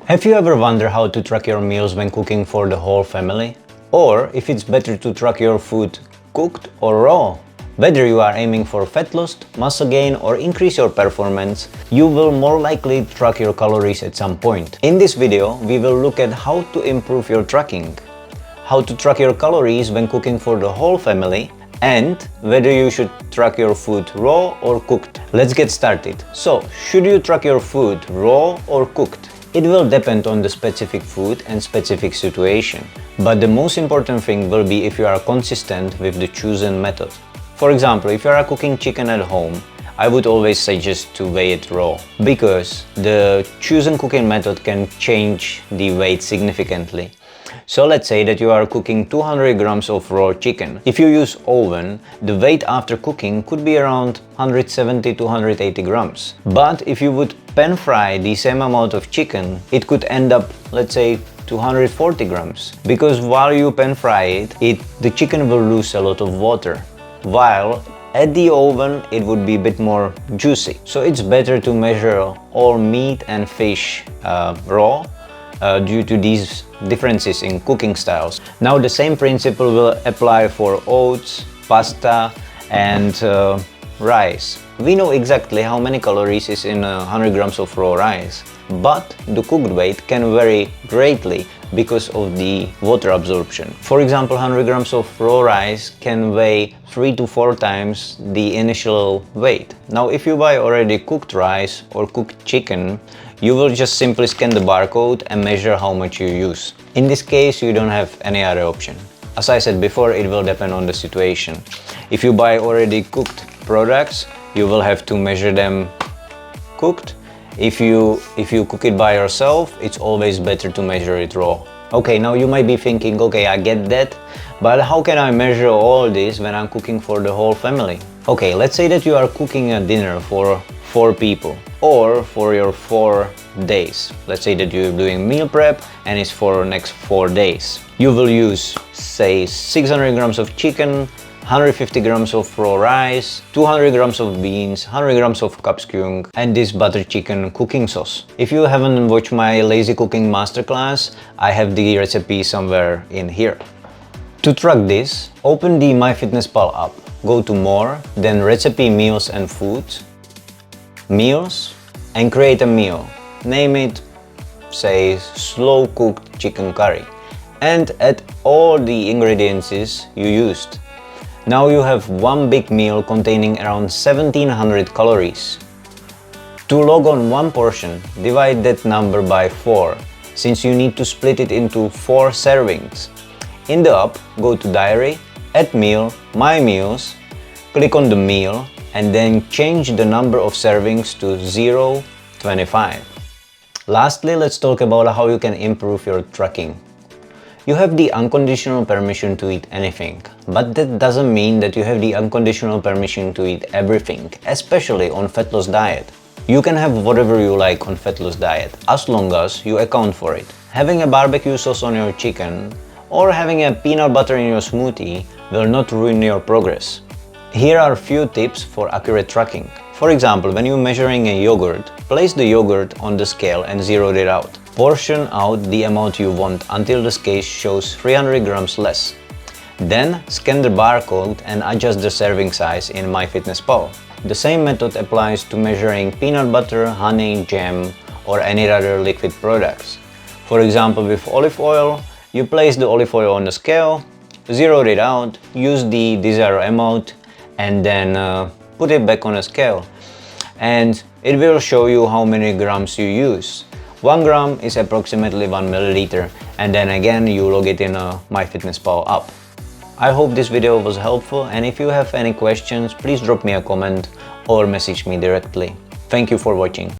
Have you ever wondered how to track your meals when cooking for the whole family? Or if it's better to track your food cooked or raw? Whether you are aiming for fat loss, muscle gain or increase your performance, you will more likely track your calories at some point. In this video, we will look at how to improve your tracking, how to track your calories when cooking for the whole family, and whether you should track your food raw or cooked. Let's get started. So, should you track your food raw or cooked? It will depend on the specific food and specific situation. But the most important thing will be if you are consistent with the chosen method. For example, if you are cooking chicken at home, I would always suggest to weigh it raw, because the chosen cooking method can change the weight significantly. So let's say that you are cooking 200 grams of raw chicken. If you use oven, the weight after cooking could be around 170 to 180 grams. But if you would pan fry the same amount of chicken, it could end up, let's say, 240 grams. Because while you pan fry it, the chicken will lose a lot of water. While at the oven it would be a bit more juicy. So it's better to measure all meat and fish raw due to these differences in cooking styles. Now the same principle will apply for oats, pasta and rice. We know exactly how many calories is in 100 grams of raw rice, but the cooked weight can vary greatly because of the water absorption. For example, 100 grams of raw rice can weigh 3 to 4 times the initial weight. Now if you buy already cooked rice or cooked chicken, you will just simply scan the barcode and measure how much you use. In this case, you don't have any other option. As I said before, it will depend on the situation. If you buy already cooked products, you will have to measure them cooked. If you cook it by yourself, it's always better to measure it raw. Okay, now you might be thinking, okay, I get that, but how can I measure all this when I'm cooking for the whole family? Okay, let's say that you are cooking a dinner for 4 people or for your 4 days. Let's say that you're doing meal prep and it's for next 4 days. You will use, say, 600 grams of chicken, 150 grams of raw rice, 200 grams of beans, 100 grams of capsicum and this butter chicken cooking sauce. If you haven't watched my lazy cooking masterclass, I have the recipe somewhere in here. To track this, open the MyFitnessPal app. Go to More, then Recipe, Meals and Foods, Meals, and create a meal. Name it, say, slow cooked chicken curry, and add all the ingredients you used. Now you have one big meal containing around 1700 calories. To log on one portion, divide that number by 4, since you need to split it into 4 servings. In the app, go to Diary, Add Meal, My Meals, click on the meal, and then change the number of servings to 0.25. Lastly, let's talk about how you can improve your tracking. You have the unconditional permission to eat anything, but that doesn't mean that you have the unconditional permission to eat everything, especially on fat loss diet. You can have whatever you like on fat loss diet, as long as you account for it. Having a barbecue sauce on your chicken or having a peanut butter in your smoothie will not ruin your progress. Here are a few tips for accurate tracking. For example, when you're measuring a yogurt, place the yogurt on the scale and zero it out. Portion out the amount you want until the scale shows 300 grams less. Then scan the barcode and adjust the serving size in MyFitnessPal. The same method applies to measuring peanut butter, honey, jam, or any other liquid products. For example, with olive oil, you place the olive oil on the scale, zero it out, use the desired amount, and then put it back on a scale. And it will show you how many grams you use. 1 gram is approximately 1 milliliter, and then again you log it in a MyFitnessPal app. I hope this video was helpful, and if you have any questions, please drop me a comment or message me directly. Thank you for watching.